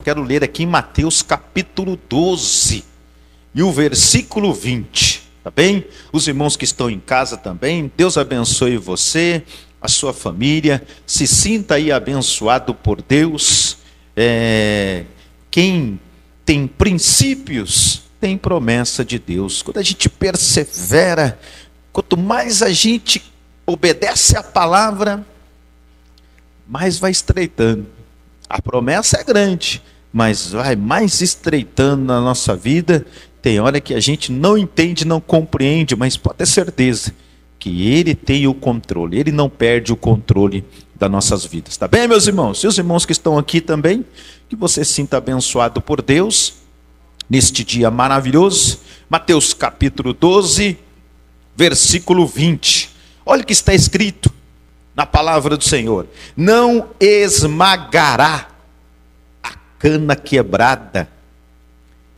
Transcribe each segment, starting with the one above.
Quero ler aqui em Mateus capítulo 12 e o versículo 20, tá bem? Os irmãos que estão em casa também, Deus abençoe você, a sua família, se sinta aí abençoado por Deus. Quem tem princípios tem promessa de Deus. Quando a gente persevera, quanto mais a gente obedece à palavra, mais vai estreitando. A promessa é grande, mas vai mais estreitando na nossa vida. Tem hora que a gente não entende, não compreende, mas pode ter certeza que Ele tem o controle, Ele não perde o controle das nossas vidas. Tá bem, meus irmãos? E os irmãos que estão aqui também, que você se sinta abençoado por Deus, neste dia maravilhoso. Mateus capítulo 12, versículo 20. Olha o que está escrito na palavra do Senhor: não esmagará a cana quebrada,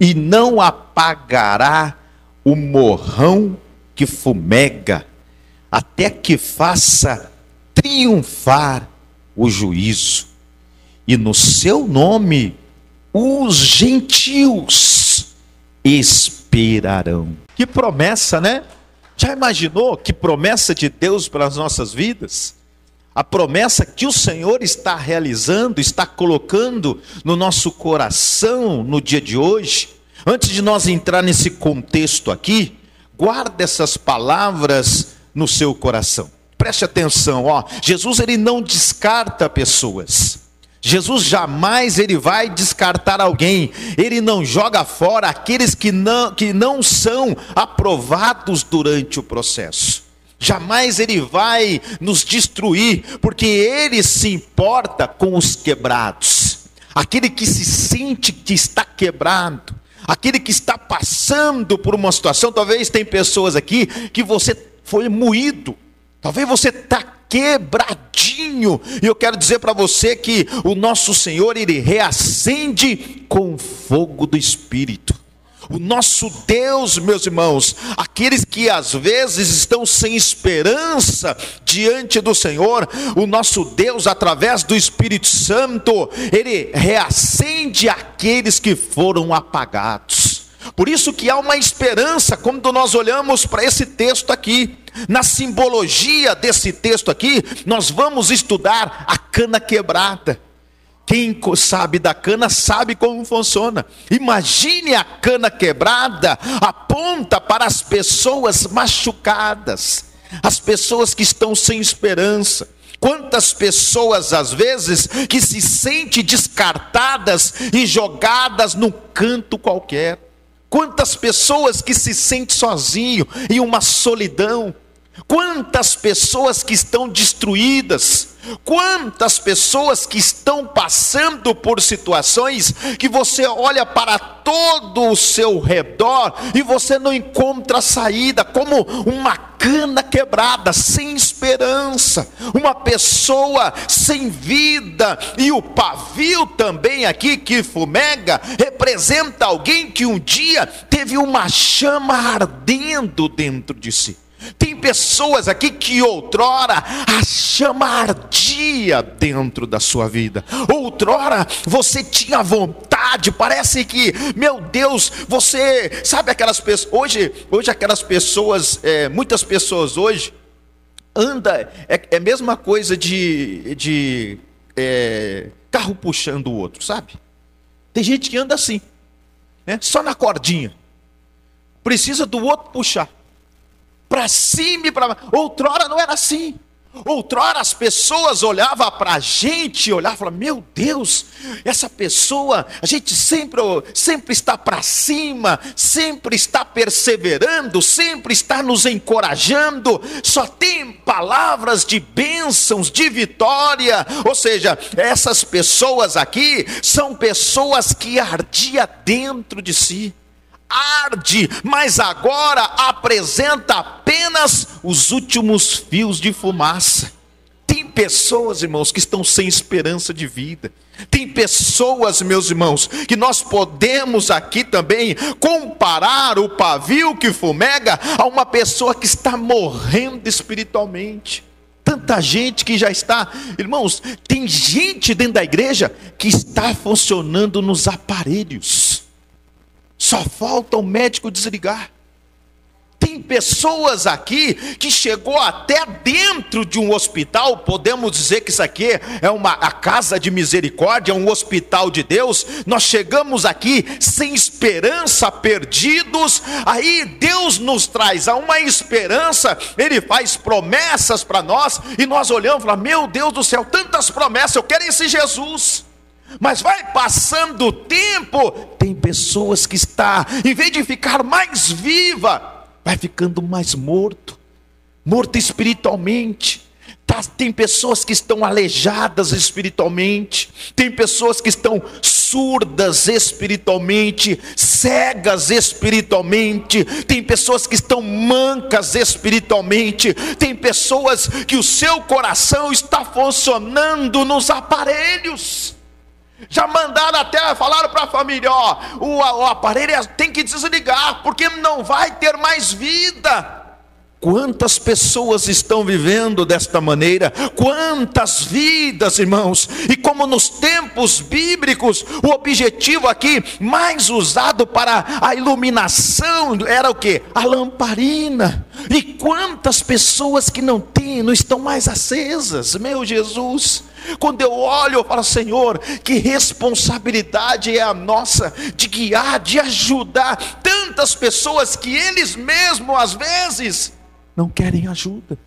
e não apagará o morrão que fumega, até que faça triunfar o juízo, e no seu nome os gentios esperarão. Que promessa, né? Já imaginou que promessa de Deus para as nossas vidas? A promessa que o Senhor está realizando, está colocando no nosso coração no dia de hoje. Antes de nós entrar nesse contexto aqui, guarde essas palavras no seu coração. Preste atenção, Jesus ele não descarta pessoas. Jesus jamais ele vai descartar alguém. Ele não joga fora aqueles que não são aprovados durante o processo. Jamais ele vai nos destruir, porque ele se importa com os quebrados. Aquele que se sente que está quebrado, aquele que está passando por uma situação. Talvez tem pessoas aqui que você foi moído, talvez você está quebradinho, e eu quero dizer para você que o nosso Senhor, ele reacende com o fogo do Espírito. O nosso Deus, meus irmãos, aqueles que às vezes estão sem esperança diante do Senhor, o nosso Deus, através do Espírito Santo, ele reacende aqueles que foram apagados. Por isso que há uma esperança quando nós olhamos para esse texto aqui. Na simbologia desse texto aqui, nós vamos estudar a cana quebrada. Quem sabe da cana sabe como funciona. Imagine a cana quebrada, aponta para as pessoas machucadas, as pessoas que estão sem esperança. Quantas pessoas às vezes que se sentem descartadas e jogadas num canto qualquer. Quantas pessoas que se sentem sozinho em uma solidão. Quantas pessoas que estão destruídas, quantas pessoas que estão passando por situações que você olha para todo o seu redor e você não encontra saída, como uma cana quebrada, sem esperança, uma pessoa sem vida. E o pavio também aqui que fumega representa alguém que um dia teve uma chama ardendo dentro de si. Tem pessoas aqui que outrora a chama ardia dentro da sua vida. Outrora você tinha vontade, parece que, meu Deus, você sabe aquelas pessoas, hoje aquelas pessoas, muitas pessoas hoje, é a mesma coisa de carro puxando o outro, sabe? Tem gente que anda assim, né? Só na cordinha, precisa do outro puxar. Para cima e para baixo. Outrora não era assim. Outrora as pessoas olhavam para a gente, olhavam e falavam: meu Deus, essa pessoa, a gente sempre está para cima, sempre está perseverando, sempre está nos encorajando, só tem palavras de bênçãos, de vitória. Ou seja, essas pessoas aqui são pessoas que ardia dentro de si. Arde, mas agora apresenta apenas os últimos fios de fumaça. Tem pessoas, irmãos, que estão sem esperança de vida. Tem pessoas, meus irmãos, que nós podemos aqui também comparar o pavio que fumega a uma pessoa que está morrendo espiritualmente. Tanta gente que já está, irmãos, tem gente dentro da igreja que está funcionando nos aparelhos. Só falta o médico desligar. Tem pessoas aqui que chegou até dentro de um hospital, podemos dizer que isso aqui é a casa de misericórdia, é um hospital de Deus. Nós chegamos aqui sem esperança, perdidos, aí Deus nos traz a uma esperança, Ele faz promessas para nós, e nós olhamos e falamos, meu Deus do céu, tantas promessas, eu quero esse Jesus. Mas vai passando o tempo, tem pessoas que em vez de ficar mais viva, vai ficando mais morto espiritualmente. Tem pessoas que estão aleijadas espiritualmente, tem pessoas que estão surdas espiritualmente, cegas espiritualmente, tem pessoas que estão mancas espiritualmente, tem pessoas que o seu coração está funcionando nos aparelhos. Já mandaram até, falaram para a família, o aparelho tem que desligar, porque não vai ter mais vida. Quantas pessoas estão vivendo desta maneira? Quantas vidas, irmãos? E como nos tempos bíblicos, o objetivo aqui, mais usado para a iluminação, era o quê? A lamparina. E quantas pessoas que não estão mais acesas, meu Jesus. Quando eu olho, eu falo, Senhor, que responsabilidade é a nossa de guiar, de ajudar tantas pessoas que eles mesmos, às vezes, não querem ajuda.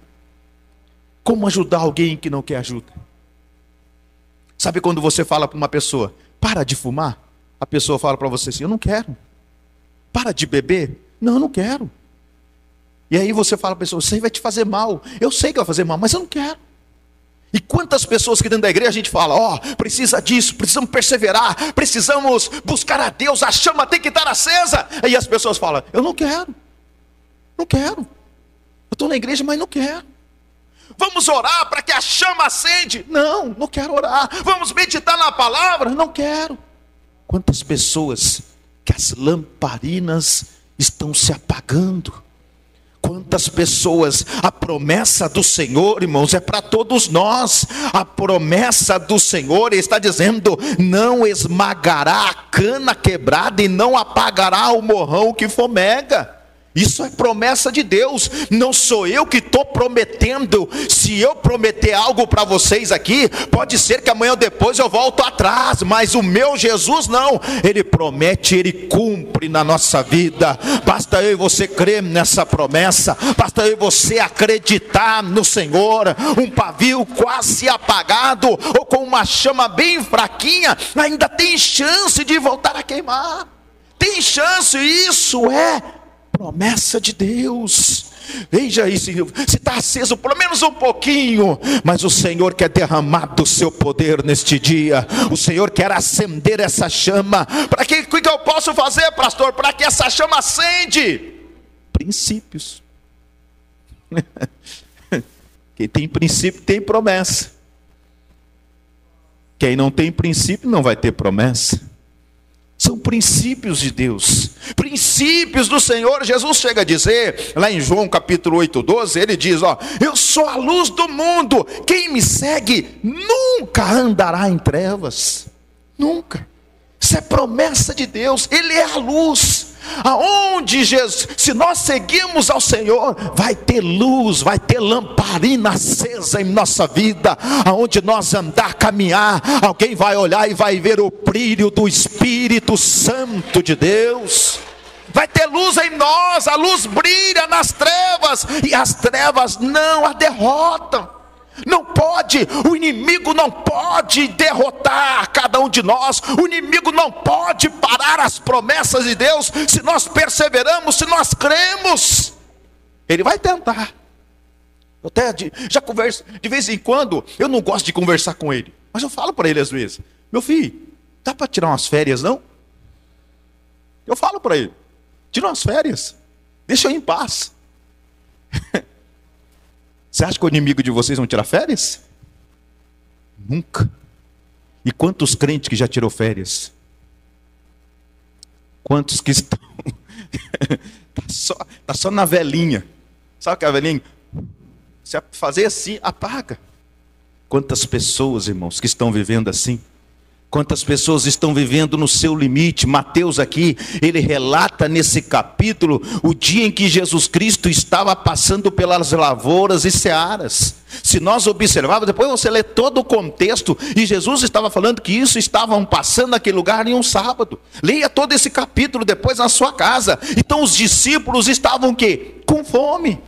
Como ajudar alguém que não quer ajuda? Sabe quando você fala para uma pessoa, para de fumar? A pessoa fala para você assim, eu não quero. Para de beber? Não, eu não quero. E aí você fala para a pessoa, isso aí vai te fazer mal. Eu sei que vai fazer mal, mas eu não quero. E quantas pessoas que dentro da igreja a gente fala, precisa disso, precisamos perseverar, precisamos buscar a Deus, a chama tem que estar acesa. Aí as pessoas falam, eu não quero. Não quero. Eu estou na igreja, mas não quero. Vamos orar para que a chama acende? Não, não quero orar. Vamos meditar na palavra? Não quero. Quantas pessoas que as lamparinas estão se apagando. Quantas pessoas, a promessa do Senhor, irmãos, é para todos nós. A promessa do Senhor está dizendo, não esmagará a cana quebrada e não apagará o morrão que fomega. Isso é promessa de Deus, não sou eu que estou prometendo. Se eu prometer algo para vocês aqui, pode ser que amanhã ou depois eu volto atrás, mas o meu Jesus não, Ele promete, Ele cumpre na nossa vida. Basta eu e você crer nessa promessa, basta eu e você acreditar no Senhor. Um pavio quase apagado, ou com uma chama bem fraquinha, ainda tem chance de voltar a queimar, tem chance, isso é promessa de Deus. Veja aí, se está aceso pelo menos um pouquinho, mas o Senhor quer derramar do seu poder neste dia. O Senhor quer acender essa chama. Para que eu posso fazer, pastor? Para que essa chama acende? Princípios. Quem tem princípio tem promessa. Quem não tem princípio não vai ter promessa. São princípios de Deus, princípios do Senhor. Jesus chega a dizer, lá em João capítulo 8:12, ele diz, eu sou a luz do mundo, quem me segue nunca andará em trevas, nunca. Isso é promessa de Deus, Ele é a luz. Aonde Jesus, se nós seguirmos ao Senhor, vai ter luz, vai ter lamparina acesa em nossa vida. Aonde nós andar, caminhar, alguém vai olhar e vai ver o brilho do Espírito Santo de Deus. Vai ter luz em nós, a luz brilha nas trevas, e as trevas não a derrotam. Não pode, o inimigo não pode derrotar cada um de nós. O inimigo não pode parar as promessas de Deus. Se nós perseveramos, se nós cremos, ele vai tentar. Eu até já converso, de vez em quando, eu não gosto de conversar com ele, mas eu falo para ele às vezes, meu filho, dá para tirar umas férias não? Eu falo para ele, tira umas férias, deixa eu em paz. Você acha que o inimigo de vocês vão tirar férias? Nunca. E quantos crentes que já tirou férias? Quantos que estão tá só na velinha? Sabe que a velinha? Se fazer assim, apaga. Quantas pessoas, irmãos, que estão vivendo assim? Quantas pessoas estão vivendo no seu limite? Mateus aqui, ele relata nesse capítulo o dia em que Jesus Cristo estava passando pelas lavouras e searas. Se nós observarmos, depois você lê todo o contexto, e Jesus estava falando que isso estavam passando naquele lugar em um sábado. Leia todo esse capítulo depois na sua casa. Então os discípulos estavam o quê? Com fome.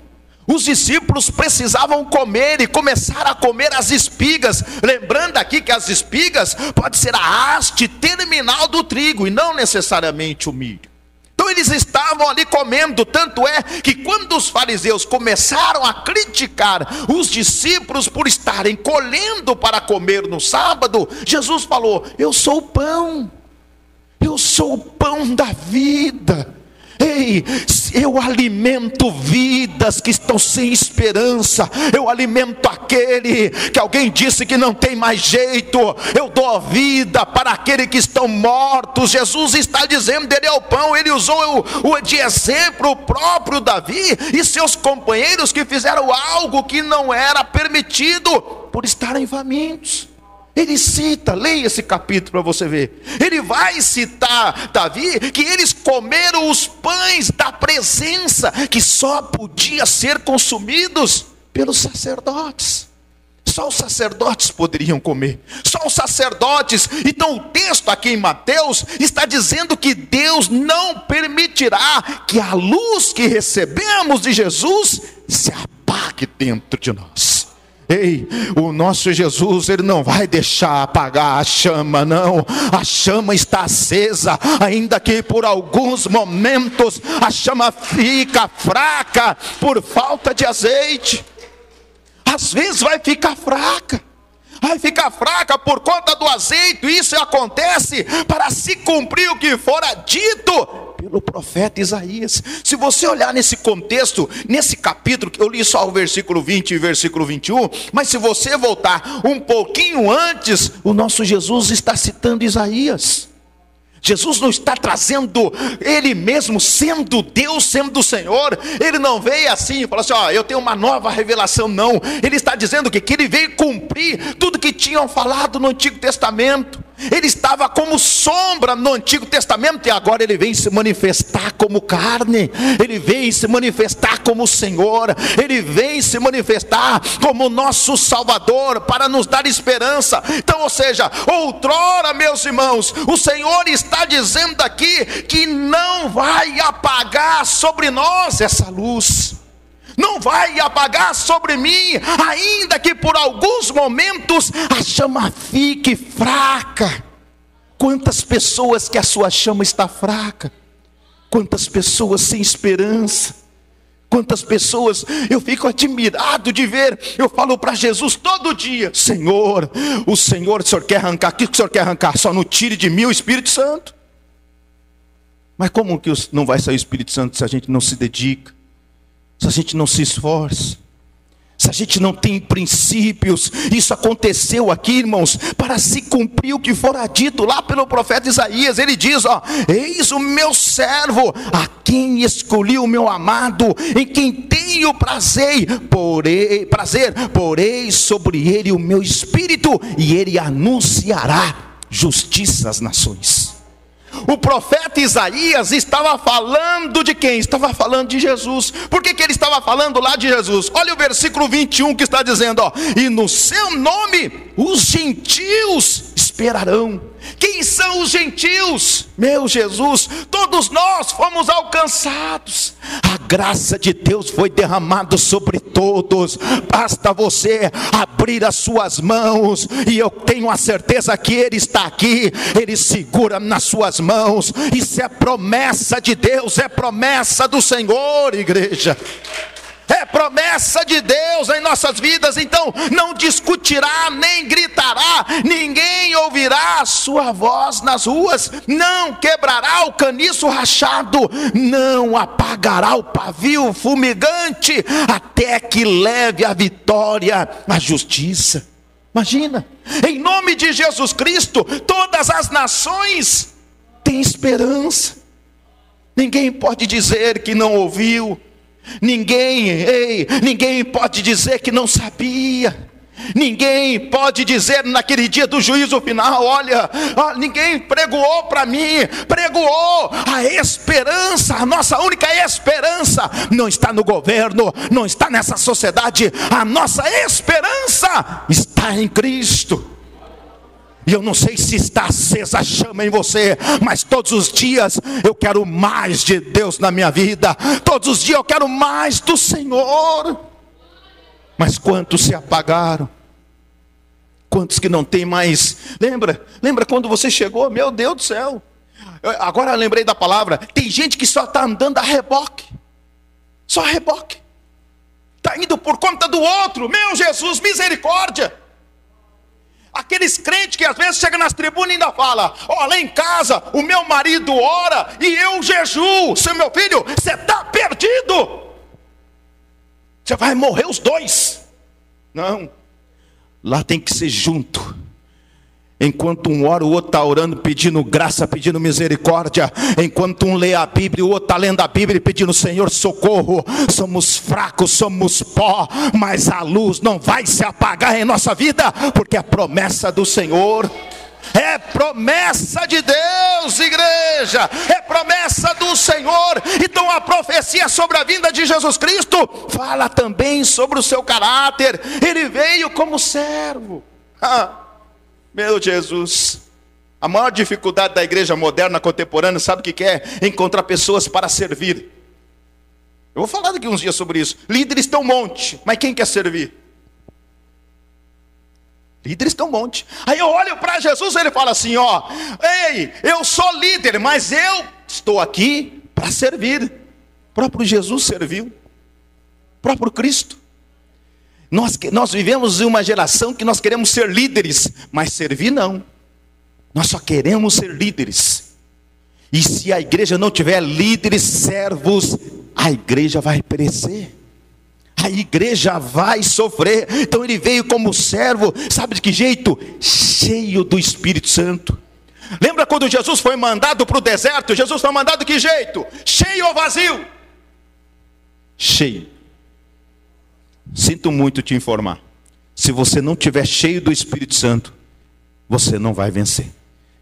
Os discípulos precisavam comer e começaram a comer as espigas. Lembrando aqui que as espigas pode ser a haste terminal do trigo e não necessariamente o milho. Então eles estavam ali comendo, tanto é que quando os fariseus começaram a criticar os discípulos por estarem colhendo para comer no sábado, Jesus falou: eu sou o pão da vida. Ei, eu alimento vidas que estão sem esperança. Eu alimento aquele que alguém disse que não tem mais jeito. Eu dou vida para aqueles que estão mortos. Jesus está dizendo, ele é o pão. Ele usou de exemplo o próprio Davi e seus companheiros que fizeram algo que não era permitido por estarem famintos. Ele cita, leia esse capítulo para você ver. Ele vai citar Davi, que eles comeram os pães da presença, que só podia ser consumidos pelos sacerdotes. Só os sacerdotes poderiam comer, só os sacerdotes. Então o texto aqui em Mateus está dizendo que Deus não permitirá que a luz que recebemos de Jesus se apague dentro de nós. Ei, o nosso Jesus, ele não vai deixar apagar a chama, não. A chama está acesa, ainda que por alguns momentos a chama fica fraca por falta de azeite. Às vezes vai ficar fraca por conta do azeite. Isso acontece para se cumprir o que fora dito pelo profeta Isaías. Se você olhar nesse contexto, nesse capítulo, eu li só o versículo 20 e o versículo 21, mas se você voltar um pouquinho antes, o nosso Jesus está citando Isaías. Jesus não está trazendo ele mesmo sendo Deus, sendo o Senhor. Ele não veio assim e falou assim: ó, eu tenho uma nova revelação. Não, ele está dizendo que ele veio cumprir tudo que tinham falado no Antigo Testamento. Ele estava como sombra no Antigo Testamento e agora ele vem se manifestar como carne. Ele vem se manifestar como Senhor. Ele vem se manifestar como nosso Salvador para nos dar esperança. Então, ou seja, outrora, meus irmãos, o Senhor está dizendo aqui que não vai apagar sobre nós essa luz. Não vai apagar sobre mim, ainda que por alguns momentos a chama fique fraca. Quantas pessoas que a sua chama está fraca, quantas pessoas sem esperança, quantas pessoas, eu fico admirado de ver. Eu falo para Jesus todo dia: Senhor, o Senhor quer arrancar, o que o Senhor quer arrancar? Só não tire de mim o Espírito Santo. Mas como que não vai sair o Espírito Santo se a gente não se dedica? Se a gente não se esforça, se a gente não tem princípios? Isso aconteceu aqui, irmãos, para se cumprir o que fora dito lá pelo profeta Isaías. Ele diz: ó, eis o meu servo, a quem escolhi o meu amado, em quem tenho prazer, porei sobre ele o meu espírito, e ele anunciará justiça às nações. O profeta Isaías estava falando de quem? Estava falando de Jesus. Por que ele estava falando lá de Jesus? Olha o versículo 21 que está dizendo, ó: e no seu nome os gentios esperarão. Quem são os gentios? Meu Jesus, todos nós fomos alcançados. A graça de Deus foi derramada sobre todos. Basta você abrir as suas mãos, e eu tenho a certeza que Ele está aqui. Ele segura nas suas mãos. Isso é promessa de Deus, é promessa do Senhor, igreja. É promessa de Deus em nossas vidas. Então não discutirá, nem gritará, ninguém ouvirá a sua voz nas ruas, não quebrará o caniço rachado, não apagará o pavio fumegante, até que leve a vitória à justiça. Imagina, em nome de Jesus Cristo, todas as nações têm esperança. Ninguém pode dizer que não ouviu. Ninguém pode dizer que não sabia. Ninguém pode dizer naquele dia do juízo final: olha, ninguém pregoou para mim. Pregoou a esperança. A nossa única esperança não está no governo, não está nessa sociedade. A nossa esperança está em Cristo. E eu não sei se está acesa a chama em você, mas todos os dias eu quero mais de Deus na minha vida. Todos os dias eu quero mais do Senhor. Mas quantos se apagaram? Quantos que não tem mais? Lembra quando você chegou? Meu Deus do céu. Agora eu lembrei da palavra. Tem gente que só está andando a reboque. Só a reboque. Está indo por conta do outro. Meu Jesus, misericórdia. Aqueles crentes que às vezes chegam nas tribunas e ainda falam: lá em casa o meu marido ora e eu jejuo. Seu meu filho, você está perdido. Você vai morrer os dois. Não. Lá tem que ser junto. Enquanto um ora, o outro está orando, pedindo graça, pedindo misericórdia. Enquanto um lê a Bíblia, o outro está lendo a Bíblia e pedindo: Senhor, socorro. Somos fracos, somos pó, mas a luz não vai se apagar em nossa vida, porque é promessa do Senhor. É promessa de Deus, igreja. É promessa do Senhor. Então a profecia sobre a vinda de Jesus Cristo fala também sobre o seu caráter. Ele veio como servo. Meu Jesus. A maior dificuldade da igreja moderna contemporânea, sabe o que é? Encontrar pessoas para servir. Eu vou falar daqui uns dias sobre isso. Líderes tem um monte, mas quem quer servir? Líderes tem um monte. Aí eu olho para Jesus e ele fala assim: ei, eu sou líder, mas eu estou aqui para servir. O próprio Jesus serviu. O próprio Cristo. Nós vivemos em uma geração que nós queremos ser líderes, mas servir não. Nós só queremos ser líderes. E se a igreja não tiver líderes, servos, a igreja vai perecer. A igreja vai sofrer. Então ele veio como servo, sabe de que jeito? Cheio do Espírito Santo. Lembra quando Jesus foi mandado para o deserto? Jesus foi mandado de que jeito? Cheio ou vazio? Cheio. Sinto muito te informar. Se você não tiver cheio do Espírito Santo, você não vai vencer.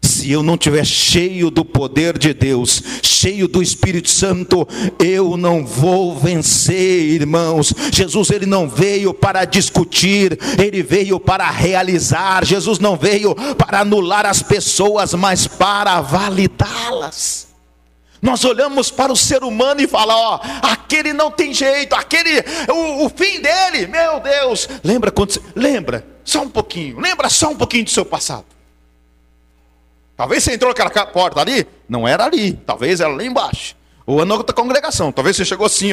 Se eu não estiver cheio do poder de Deus, cheio do Espírito Santo, eu não vou vencer, irmãos. Jesus, ele não veio para discutir, ele veio para realizar. Jesus não veio para anular as pessoas, mas para validá-las. Nós olhamos para o ser humano e falamos: aquele não tem jeito, o fim dele, meu Deus. Lembra só um pouquinho do seu passado. Talvez você entrou naquela porta ali, não era ali, talvez era lá embaixo, ou na outra congregação. Talvez você chegou assim,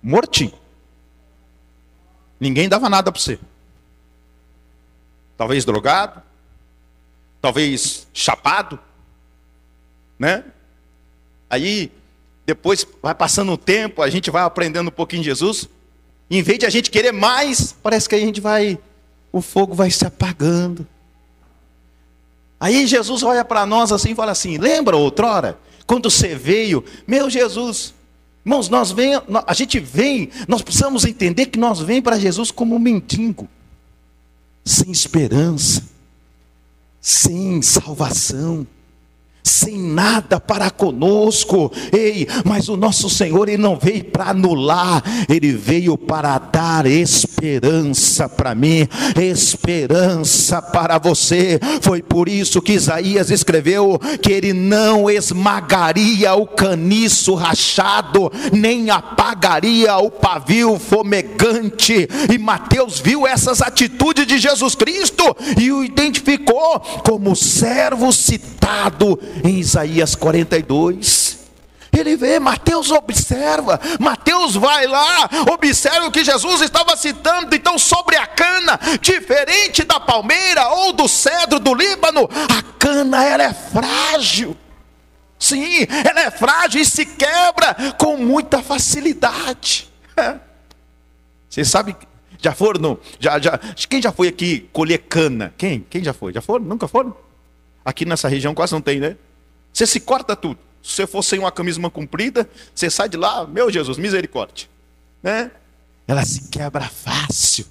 mortinho. Ninguém dava nada para você. Talvez drogado, talvez chapado, né? Aí, depois vai passando um tempo, a gente vai aprendendo um pouquinho de Jesus, e em vez de a gente querer mais, parece que a gente o fogo vai se apagando. Aí Jesus olha para nós assim e fala assim: lembra outrora, quando você veio, meu Jesus, irmãos, a gente vem, nós precisamos entender que nós vem para Jesus como um mendigo, sem esperança, sem salvação, sem nada para conosco. Mas o nosso Senhor, ele não veio para anular, ele veio para dar esperança para mim, esperança para você. Foi por isso que Isaías escreveu que ele não esmagaria o caniço rachado, nem apagaria o pavio fumegante. E Mateus viu essas atitudes de Jesus Cristo e o identificou como servo citado em Isaías 42. Ele vê, Mateus observa, Mateus vai lá, observa o que Jesus estava citando. Então, sobre a cana, diferente da palmeira ou do cedro do Líbano, a cana, ela é frágil. Sim, ela é frágil e se quebra com muita facilidade. Vocês sabem, quem já foi aqui colher cana? Quem já foi? Já foram? Nunca foram? Aqui nessa região quase não tem, né? Você se corta tudo. Se você for sem uma camisa manga comprida, você sai de lá, meu Jesus, misericórdia, né? Ela se quebra fácil.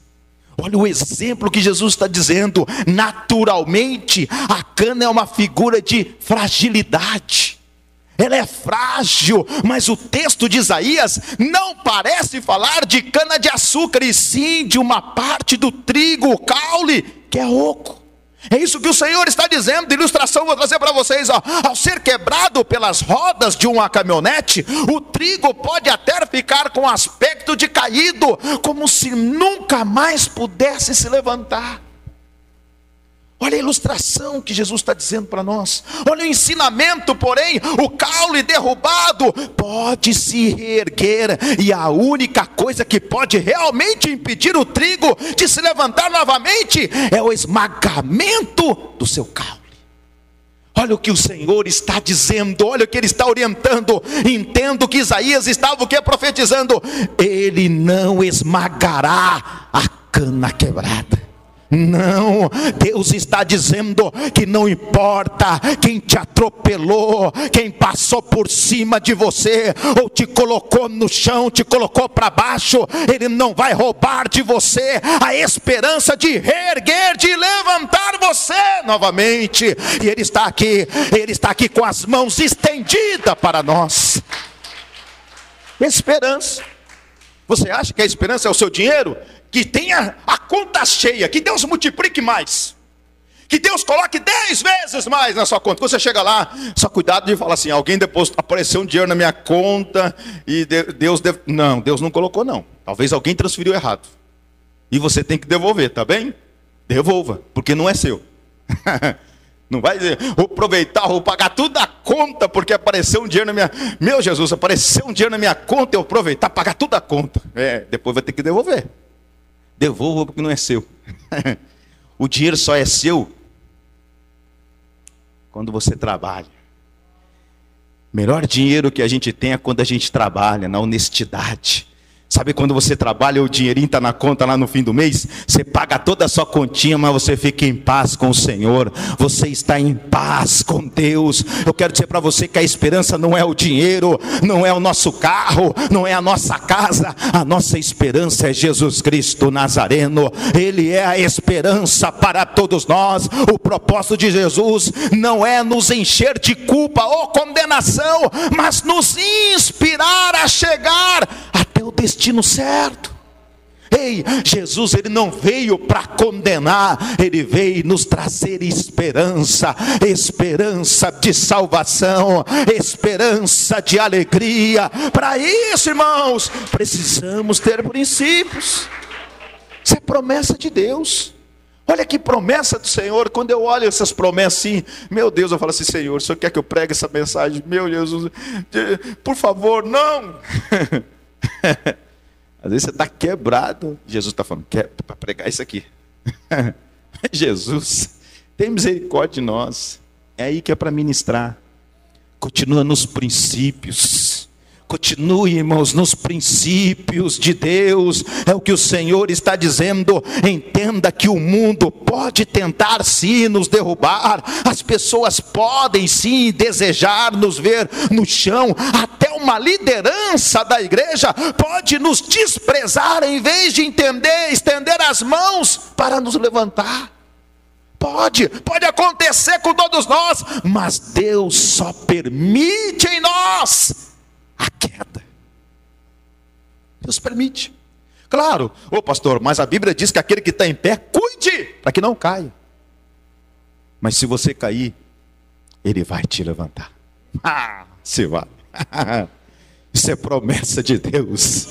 Olha o exemplo que Jesus está dizendo. Naturalmente, a cana é uma figura de fragilidade. Ela é frágil, mas o texto de Isaías não parece falar de cana de açúcar, e sim de uma parte do trigo, o caule, que é oco. É isso que o Senhor está dizendo. Ilustração vou trazer para vocês, ó. Ao ser quebrado pelas rodas de uma caminhonete, o trigo pode até ficar com aspecto de caído, como se nunca mais pudesse se levantar. Olha a ilustração que Jesus está dizendo para nós. Olha o ensinamento, porém, o caule derrubado pode se reerguer, e a única coisa que pode realmente impedir o trigo de se levantar novamente é o esmagamento do seu caule. Olha o que o Senhor está dizendo, olha o que Ele está orientando. Entendo que Isaías estava o que? Profetizando. Ele não esmagará a cana quebrada. Não, Deus está dizendo que não importa quem te atropelou, quem passou por cima de você, ou te colocou no chão, te colocou para baixo, Ele não vai roubar de você a esperança de reerguer, de levantar você novamente. E Ele está aqui com as mãos estendidas para nós. Esperança. Você acha que a esperança é o seu dinheiro? Que tenha a conta cheia, que Deus multiplique mais, que Deus coloque 10 vezes mais na sua conta. Quando você chega lá, só cuidado de falar assim: alguém depois apareceu um dinheiro na minha conta e não, Deus não colocou não. Talvez alguém transferiu errado e você tem que devolver, tá bem? Devolva, porque não é seu. Não vai dizer, vou aproveitar, vou pagar tudo da conta porque apareceu um dinheiro na minha... Meu Jesus, apareceu um dinheiro na minha conta, eu vou aproveitar, pagar tudo da conta. Depois vai ter que devolver. Devolva porque não é seu. O dinheiro só é seu quando você trabalha. Melhor dinheiro que a gente tem é quando a gente trabalha, na honestidade. Sabe quando você trabalha, o dinheirinho está na conta lá no fim do mês, você paga toda a sua continha, mas você fica em paz com o Senhor, você está em paz com Deus. Eu quero dizer para você que a esperança não é o dinheiro, não é o nosso carro, não é a nossa casa. A nossa esperança é Jesus Cristo Nazareno. Ele é a esperança para todos nós. O propósito de Jesus não é nos encher de culpa ou condenação, mas nos inspirar a chegar até o destino certo. Ei, Jesus, Ele não veio para condenar, Ele veio nos trazer esperança, esperança de salvação, esperança de alegria. Para isso, irmãos, precisamos ter princípios. Isso é promessa de Deus. Olha que promessa do Senhor. Quando eu olho essas promessas assim, meu Deus, eu falo assim: Senhor, o Senhor quer que eu pregue essa mensagem? Meu Jesus, por favor, não. Às vezes você está quebrado, Jesus está falando, para pregar isso aqui. Jesus, tem misericórdia de nós. É aí que é para ministrar. Continua nos princípios. Continue, irmãos, nos princípios de Deus. É o que o Senhor está dizendo. Entenda que o mundo pode tentar sim nos derrubar. As pessoas podem sim desejar nos ver no chão. Até uma liderança da igreja pode nos desprezar em vez de estender as mãos para nos levantar. Pode acontecer com todos nós, mas Deus só permite em nós a queda. Deus permite. Claro, pastor, mas a Bíblia diz que aquele que está em pé, cuide para que não caia. Mas se você cair, Ele vai te levantar. Se vai. Isso é promessa de Deus.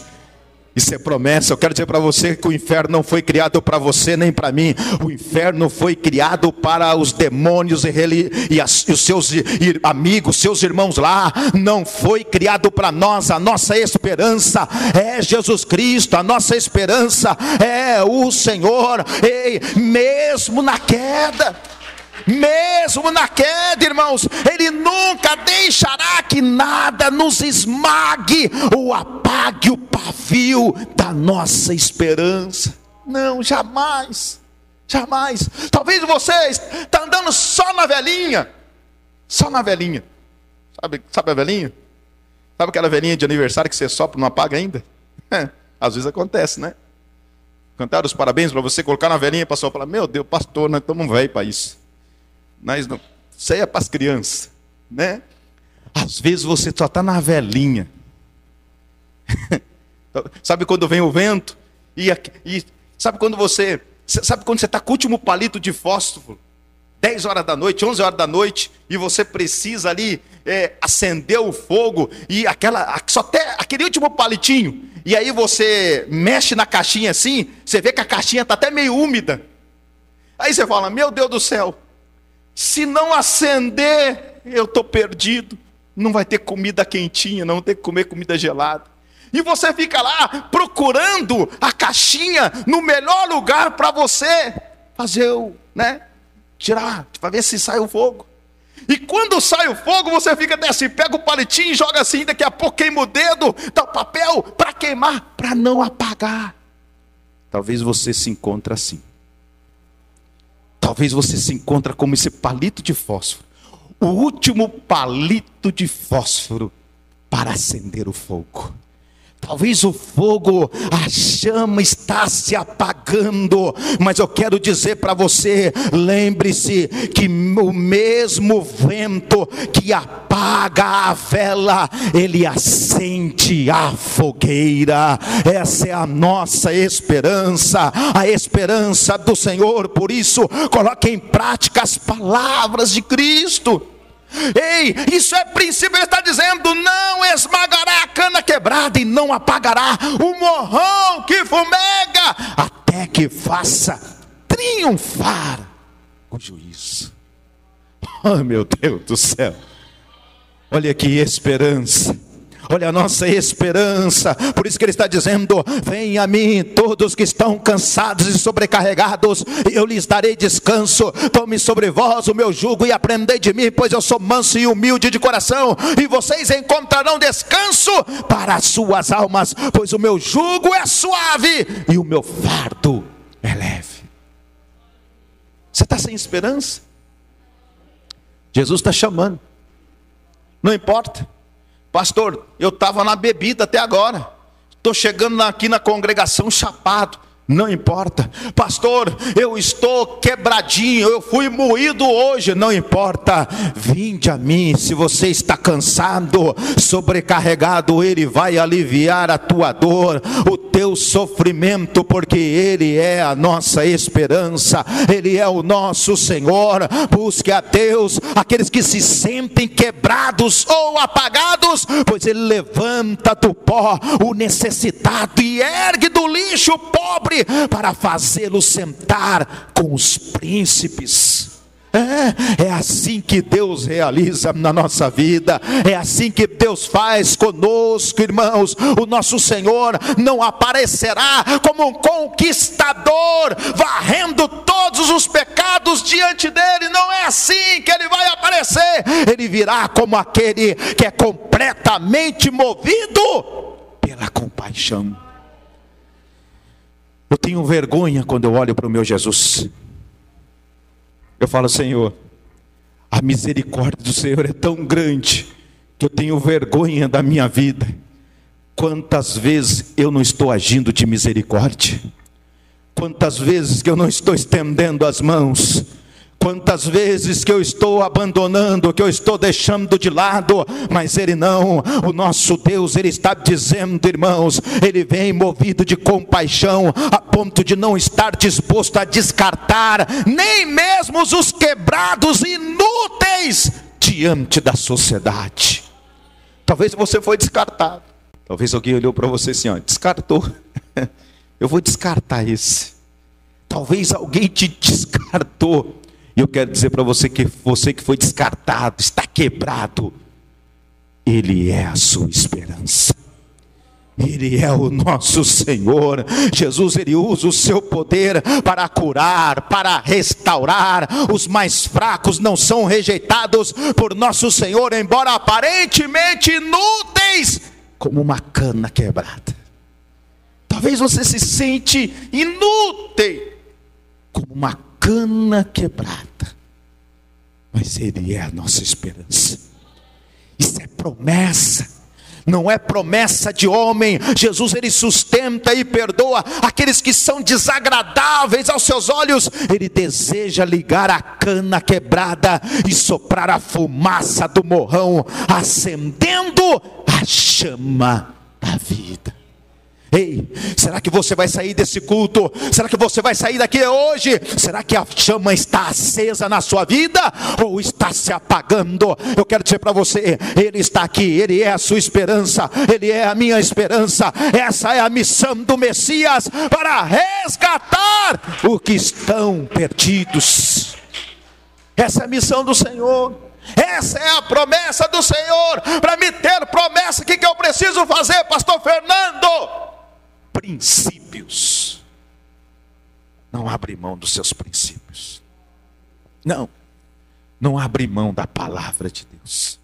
Isso é promessa. Eu quero dizer para você que o inferno não foi criado para você nem para mim. O inferno foi criado para os demônios e os seus amigos, seus irmãos lá. Não foi criado para nós. A nossa esperança é Jesus Cristo. A nossa esperança é o Senhor. Ei, mesmo na queda, irmãos, Ele nunca deixará que nada nos esmague ou apague o pavio da nossa esperança. Não, jamais. Talvez você está andando só na velhinha. Sabe a velhinha? Sabe aquela velhinha de aniversário que você sopra e não apaga ainda? Às vezes acontece, né? Cantaram os parabéns para você, colocar na velhinha para soprar. Meu Deus, pastor, nós estamos velhos para isso. Mas não, isso aí é para as crianças, né? Às vezes você só está na velhinha. Sabe quando vem o vento? Sabe quando você está com o último palito de fósforo? 10 horas da noite, 11 horas da noite, e você precisa ali acender o fogo, e só até aquele último palitinho, e aí você mexe na caixinha assim, você vê que a caixinha está até meio úmida. Aí você fala, meu Deus do céu, se não acender, eu estou perdido, não vai ter comida quentinha, não vou ter que comer comida gelada. E você fica lá procurando a caixinha no melhor lugar para você fazer tirar, para ver se sai o fogo. E quando sai o fogo, você fica assim, pega o palitinho e joga assim, daqui a pouco queima o dedo, dá o papel para queimar, para não apagar. Talvez você se encontre assim. Talvez você se encontre como esse palito de fósforo. O último palito de fósforo para acender o fogo. Talvez o fogo, a chama está se apagando, mas eu quero dizer para você, lembre-se que o mesmo vento que apaga a vela, ele acende a fogueira. Essa é a nossa esperança, a esperança do Senhor. Por isso, coloque em prática as palavras de Cristo. Ei, isso é princípio, ele está dizendo, não esmagará a cana quebrada e não apagará o morrão que fumega, até que faça triunfar o juízo. Oh meu Deus do céu, olha que esperança. Olha a nossa esperança. Por isso que ele está dizendo, vem a mim todos que estão cansados e sobrecarregados, e eu lhes darei descanso. Tome sobre vós o meu jugo e aprendei de mim, pois eu sou manso e humilde de coração, e vocês encontrarão descanso para as suas almas, pois o meu jugo é suave e o meu fardo é leve. Você está sem esperança? Jesus está chamando. Não importa. Pastor, eu estava na bebida até agora. Estou chegando aqui na congregação chapado. Não importa. Pastor, eu estou quebradinho, eu fui moído hoje. Não importa. Vinde a mim, se você está cansado, sobrecarregado, Ele vai aliviar a tua dor, o teu sofrimento, porque Ele é a nossa esperança, Ele é o nosso Senhor. Busque a Deus, aqueles que se sentem quebrados ou apagados, pois Ele levanta do pó o necessitado e ergue do lixo o pobre, para fazê-lo sentar com os príncipes. É assim que Deus realiza na nossa vida, é assim que Deus faz conosco, irmãos. O nosso Senhor não aparecerá como um conquistador, varrendo todos os pecados diante dele. Não é assim que ele vai aparecer. Ele virá como aquele que é completamente movido pela compaixão. Eu tenho vergonha quando eu olho para o meu Jesus. Eu falo, Senhor, a misericórdia do Senhor é tão grande que eu tenho vergonha da minha vida. Quantas vezes eu não estou agindo de misericórdia? Quantas vezes que eu não estou estendendo as mãos? Quantas vezes que eu estou abandonando, que eu estou deixando de lado, mas Ele não, o nosso Deus, Ele está dizendo, irmãos, Ele vem movido de compaixão, a ponto de não estar disposto a descartar, nem mesmo os quebrados inúteis, diante da sociedade. Talvez você foi descartado, talvez alguém olhou para você assim, descartou, eu vou descartar esse. Talvez alguém te descartou. E eu quero dizer para você que foi descartado, está quebrado, Ele é a sua esperança. Ele é o nosso Senhor. Jesus, Ele usa o seu poder para curar, para restaurar. Os mais fracos não são rejeitados por nosso Senhor, embora aparentemente inúteis, como uma cana quebrada. Talvez você se sente inútil, como uma cana quebrada, mas Ele é a nossa esperança. Isso é promessa. Não é promessa de homem. Jesus, ele sustenta e perdoa aqueles que são desagradáveis aos seus olhos. Ele deseja ligar a cana quebrada e soprar a fumaça do morrão, acendendo a chama da vida. Ei, será que você vai sair desse culto? Será que você vai sair daqui hoje? Será que a chama está acesa na sua vida? Ou está se apagando? Eu quero dizer para você, Ele está aqui, Ele é a sua esperança, Ele é a minha esperança. Essa é a missão do Messias, para resgatar os que estão perdidos. Essa é a missão do Senhor. Essa é a promessa do Senhor. Para me ter promessa, o que eu preciso fazer, pastor Fernando? Princípios. Não abre mão dos seus princípios. Não abre mão da palavra de Deus.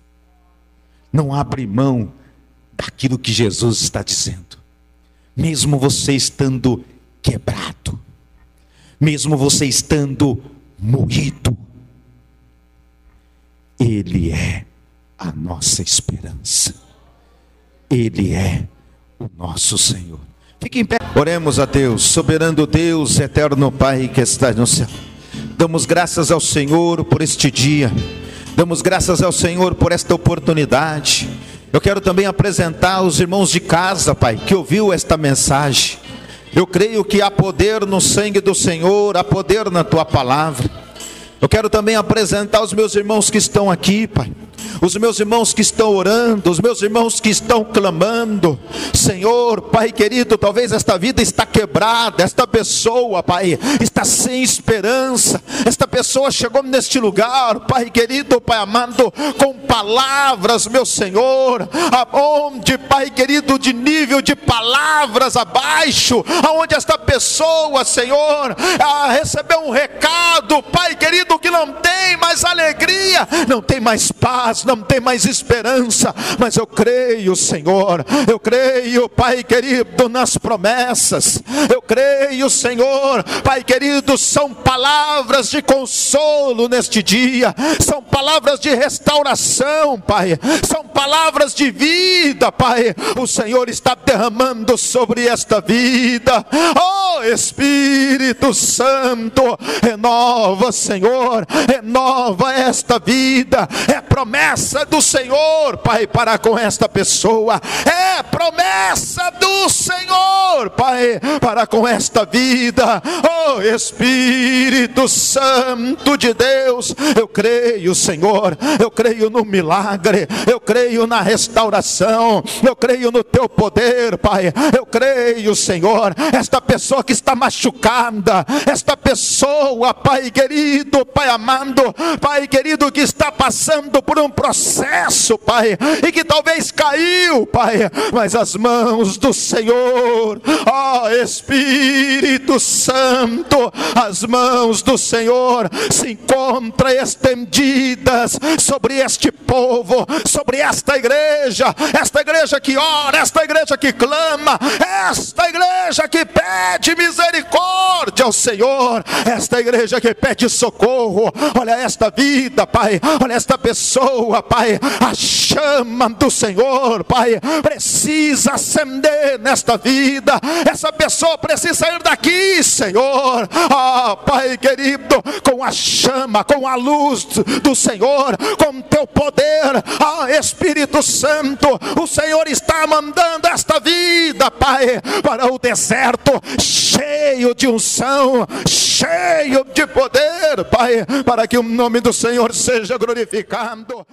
Não abre mão daquilo que Jesus está dizendo. Mesmo você estando quebrado, mesmo você estando moído, Ele é a nossa esperança. Ele é o nosso Senhor. Fique em pé. Oremos a Deus. Soberano Deus, eterno Pai que está no céu. Damos graças ao Senhor por este dia. Damos graças ao Senhor por esta oportunidade. Eu quero também apresentar os irmãos de casa, Pai, que ouviu esta mensagem. Eu creio que há poder no sangue do Senhor, há poder na Tua palavra. Eu quero também apresentar os meus irmãos que estão aqui, Pai. Os meus irmãos que estão orando, os meus irmãos que estão clamando. Senhor, Pai querido, talvez esta vida está quebrada, esta pessoa, Pai, está sem esperança. Esta pessoa chegou neste lugar, Pai querido, Pai amado, com palavras, meu Senhor, aonde, Pai querido, de nível de palavras abaixo, aonde esta pessoa, Senhor, recebeu um recado, Pai querido, que não tem mais alegria, não tem mais paz, não tem mais esperança. Mas eu creio, Senhor, eu creio, Pai querido, nas promessas. Eu creio, Senhor, Pai querido, são palavras de consolo neste dia, são palavras de restauração, Pai, são palavras de vida, Pai. O Senhor está derramando sobre esta vida. Oh Espírito Santo, renova, Senhor, renova esta vida. É promessa do Senhor, Pai, para com esta pessoa. É promessa do Senhor, Pai, para com esta vida. Oh Espírito Santo de Deus, eu creio, Senhor, eu creio no milagre, eu creio na restauração, eu creio no Teu poder, Pai. Eu creio, Senhor, esta pessoa que está machucada, esta pessoa, Pai querido, Pai amado, Pai querido, que está passando por um processo, Pai, e que talvez caiu, Pai, mas as mãos do Senhor, ó Espírito Santo, as mãos do Senhor se encontram estendidas sobre este povo, sobre esta igreja que ora, esta igreja que clama, esta igreja que pede misericórdia ao Senhor, esta igreja que pede socorro. Olha esta vida, Pai, olha esta pessoa, Pai, a chama do Senhor, Pai, precisa acender nesta vida. Essa pessoa precisa sair daqui, Senhor, Pai querido, com a chama, com a luz do Senhor, com Teu poder. Espírito Santo, o Senhor está mandando esta vida, Pai, para o deserto, cheio de unção, cheio de poder, Pai, para que o nome do Senhor seja glorificado.